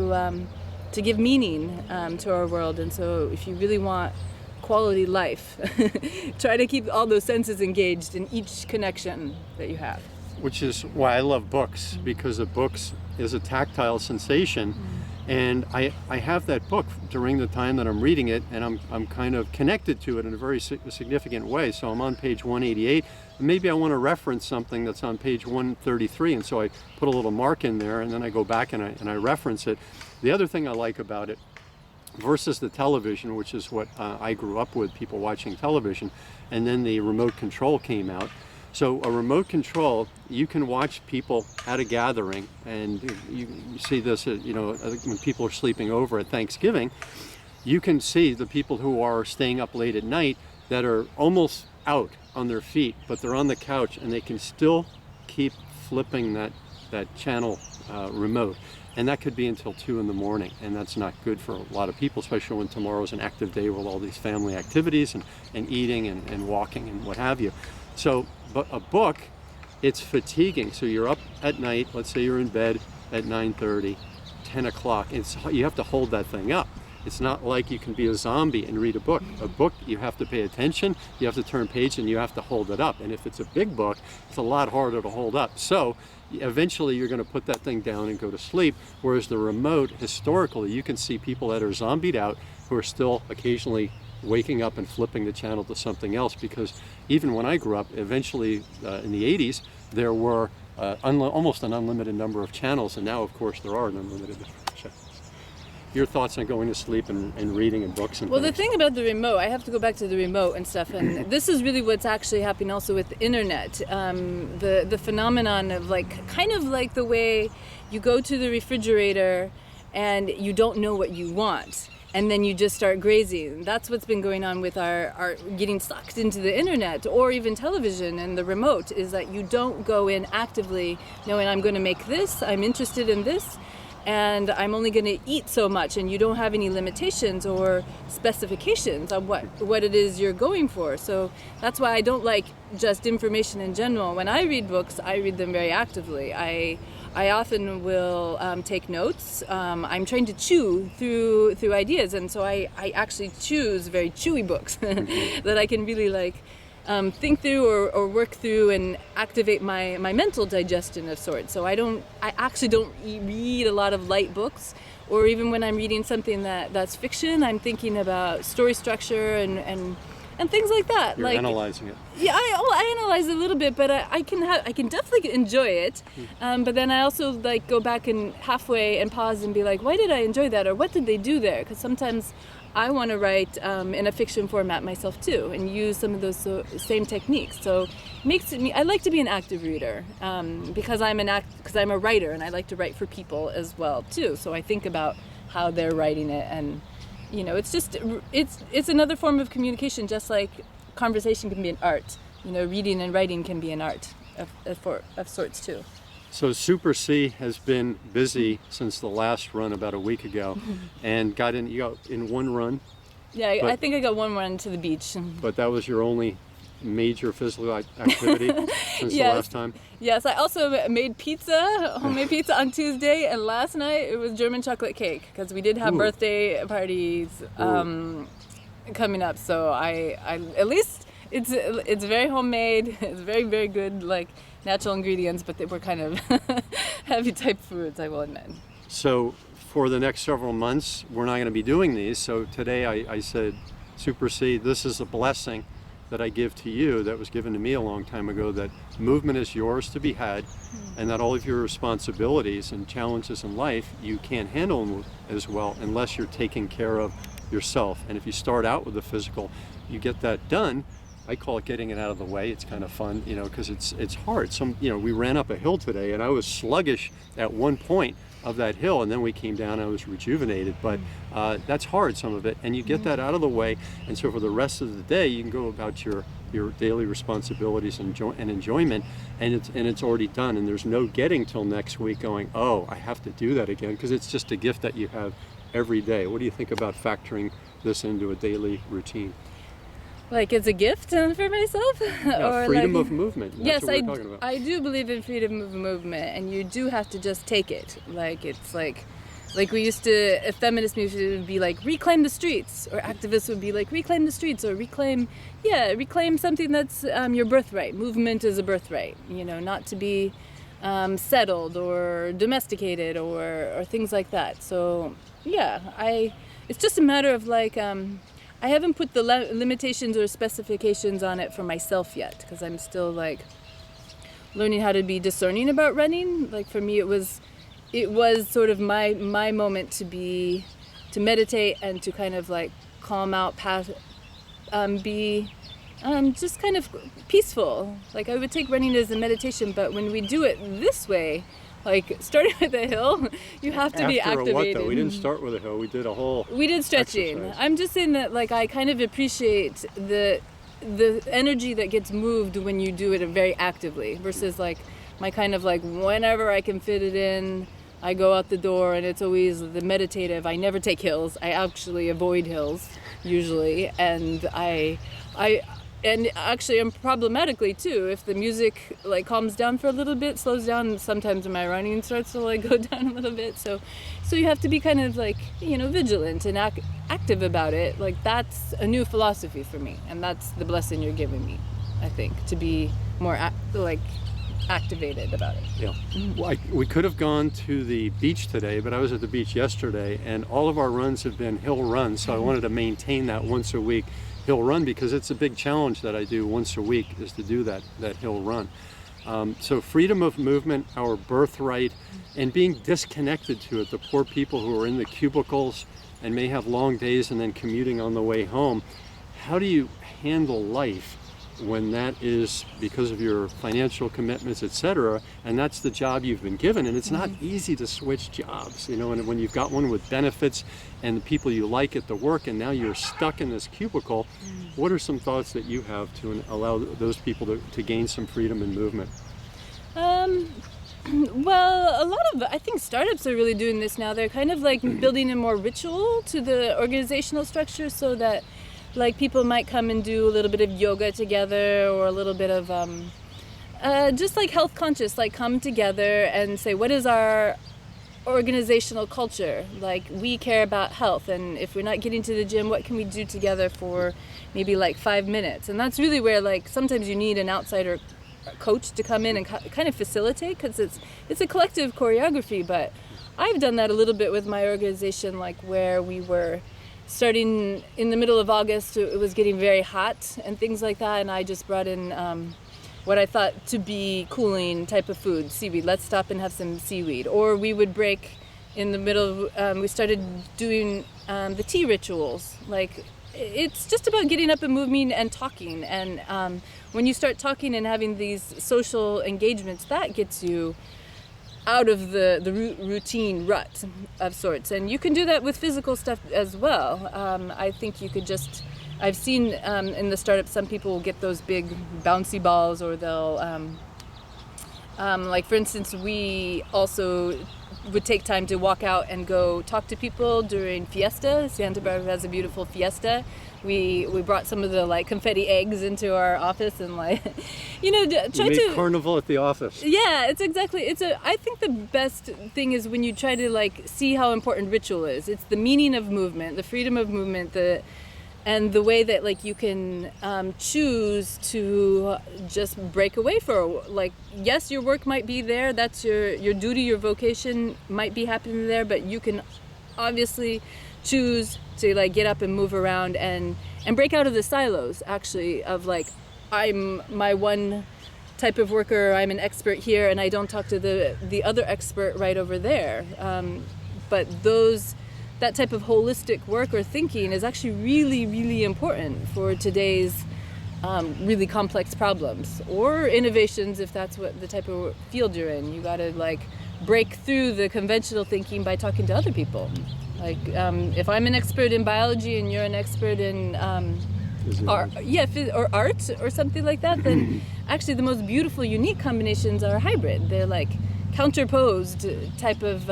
to give meaning to our world. And so if you really want quality life, try to keep all those senses engaged in each connection that you have. Which is why I love books, because a book is a tactile sensation. And I have that book during the time that I'm reading it, and I'm kind of connected to it in a very significant way. So I'm on page 188, and maybe I want to reference something that's on page 133, and so I put a little mark in there, and then I go back and I reference it. The other thing I like about it, versus the television, which is what I grew up with, people watching television, and then the remote control came out. So a remote control, you can watch people at a gathering, and you see this, when people are sleeping over at Thanksgiving, you can see the people who are staying up late at night that are almost out on their feet, but they're on the couch and they can still keep flipping that channel remote. And that could be until 2 in the morning, and that's not good for a lot of people, especially when tomorrow's an active day with all these family activities and eating and walking and what have you. So, but a book, it's fatiguing. So you're up at night, let's say you're in bed at 9:30, 10 o'clock. You have to hold that thing up. It's not like you can be a zombie and read a book. A book, you have to pay attention, you have to turn page, and you have to hold it up. And if it's a big book, it's a lot harder to hold up. So eventually you're going to put that thing down and go to sleep. Whereas the remote, historically, you can see people that are zombied out who are still occasionally waking up and flipping the channel to something else, because even when I grew up, eventually in the 80s, there were almost an unlimited number of channels, and now of course there are an unlimited number of channels. Your thoughts on going to sleep and reading and books and Well, things? the thing about the remote, I have to go back to the remote and stuff, and this is really what's actually happening also with the internet. The phenomenon of kind of like the way you go to the refrigerator and you don't know what you want, and then you just start grazing. That's what's been going on with our getting sucked into the internet or even television and the remote, is that you don't go in actively knowing I'm going to make this, I'm interested in this, and I'm only going to eat so much, and you don't have any limitations or specifications on what it is you're going for. So that's why I don't like just information in general. When I read books, I read them very actively. I often will take notes. I'm trying to chew through ideas, and so I actually choose very chewy books that I can really think through or work through and activate my mental digestion of sorts. So I actually don't read a lot of light books, or even when I'm reading something that's fiction, I'm thinking about story structure and things like that. You're analyzing it. Yeah, I analyze it a little bit, but I can definitely enjoy it. But then I also go back and halfway and pause and be like, why did I enjoy that, or what did they do there? Because sometimes I want to write in a fiction format myself too, and use some of those same techniques. So I like to be an active reader because I'm a writer, and I like to write for people as well too. So I think about how they're writing it, and it's another form of communication, just like conversation can be an art. Reading and writing can be an art of sorts too. So Super C has been busy since the last run about a week ago, and you got in one run. Yeah, I think I got one run to the beach. But that was your only major physical activity since the last time? Yes, I also made homemade pizza on Tuesday, and last night it was German chocolate cake, because we did have birthday parties coming up. So I at least it's very homemade. It's very, very good, natural ingredients, but they were kind of heavy type foods, I will admit. So for the next several months, we're not going to be doing these. So today I said, Super C, this is a blessing that I give to you that was given to me a long time ago, that movement is yours to be had, and that all of your responsibilities and challenges in life, you can't handle them as well unless you're taking care of yourself. And if you start out with the physical, you get that done. I call it getting it out of the way. It's kind of fun, because it's hard. We ran up a hill today, and I was sluggish at one point of that hill, and then we came down and I was rejuvenated. But that's hard, some of it, and you get that out of the way, and so for the rest of the day you can go about your daily responsibilities and enjoyment, and it's already done, and there's no getting till next week going, oh, I have to do that again, because it's just a gift that you have every day. What do you think about factoring this into a daily routine? Like it's a gift for myself? Yeah, or freedom of movement. Yes, what we're talking about. I do believe in freedom of movement, and you do have to just take it. like we used to, a feminist movement would be like, reclaim the streets, or activists would be like, reclaim the streets, or reclaim something that's your birthright. Movement is a birthright, you know, not to be settled or domesticated or things like that. So yeah, it's just a matter of like, I haven't put the limitations or specifications on it for myself yet, because I'm still like learning how to be discerning about running. Like for me, it was sort of my moment to meditate and to kind of like calm out, be just kind of peaceful. Like I would take running as a meditation, but when we do it this way, like starting with a hill, you have to be activated. After what though? We didn't start with a hill. We did stretching. Exercise. I'm just saying that like I kind of appreciate the energy that gets moved when you do it very actively versus like my kind of like whenever I can fit it in, I go out the door, and it's always the meditative. I never take hills. I actually avoid hills usually, and and actually, I'm problematically too. If the music like calms down for a little bit, slows down, sometimes my running starts to like go down a little bit. So you have to be kind of like, you know, vigilant and active about it. Like that's a new philosophy for me, and that's the blessing you're giving me, I think, to be more activated about it. Yeah. Well, we could have gone to the beach today, but I was at the beach yesterday, and all of our runs have been hill runs. So I wanted to maintain that once a week hill run, because it's a big challenge that I do once a week, is to do that hill run. So freedom of movement, our birthright, and being disconnected to it. The poor people who are in the cubicles and may have long days and then commuting on the way home. How do you handle life when that is because of your financial commitments, etc., and that's the job you've been given? And it's not easy to switch jobs, you know, and when you've got one with benefits and the people you like at the work, and now you're stuck in this cubicle. What are some thoughts that you have to allow those people to gain some freedom and movement? Well, a lot of, I think startups are really doing this now. They're kind of like building in more ritual to the organizational structure, so that like people might come and do a little bit of yoga together, or a little bit of just like health conscious, like come together and say, what is our organizational culture? Like we care about health, and if we're not getting to the gym, what can we do together for maybe like 5 minutes? And that's really where like sometimes you need an outsider coach to come in and kind of facilitate, because it's a collective choreography. But I've done that a little bit with my organization, like where we were starting in the middle of August, it was getting very hot and things like that, and I just brought in what I thought to be cooling type of food, seaweed. Let's stop and have some seaweed. Or we would break in the middle of, we started doing the tea rituals. Like it's just about getting up and moving and talking, and when you start talking and having these social engagements, that gets you out of the routine rut of sorts. And you can do that with physical stuff as well. I think you could just, I've seen in the startups, some people will get those big bouncy balls, or they'll, like for instance, we also would take time to walk out and go talk to people during Fiesta. Santa Barbara has a beautiful Fiesta. We brought some of the like confetti eggs into our office, and like, you know, try to carnival at the office. Yeah, it's exactly. I think the best thing is when you try to like see how important ritual is. It's the meaning of movement, the freedom of movement, and the way that like you can choose to just break away for like, yes, your work might be there. That's your duty, your vocation might be happening there, but you can obviously choose to like get up and move around and break out of the silos, actually, of like, I'm my one type of worker, I'm an expert here, and I don't talk to the other expert right over there. But that type of holistic work or thinking is actually really, really important for today's really complex problems or innovations, if that's what the type of field you're in. You gotta like break through the conventional thinking by talking to other people. Like if I'm an expert in biology and you're an expert in art or something like that, then actually the most beautiful, unique combinations are hybrid. They're like counterposed type of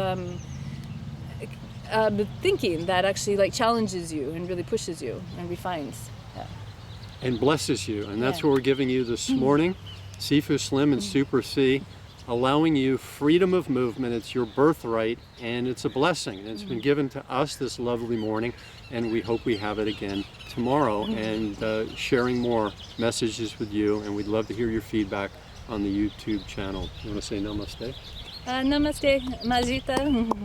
thinking that actually like challenges you and really pushes you and refines. Yeah. And blesses you. And that's what we're giving you this morning. Sifu Slim and Super C. allowing you freedom of movement. It's your birthright, and it's a blessing. And it's been given to us this lovely morning, and we hope we have it again tomorrow, and sharing more messages with you. And we'd love to hear your feedback on the YouTube channel. You want to say namaste? Namaste, Majita.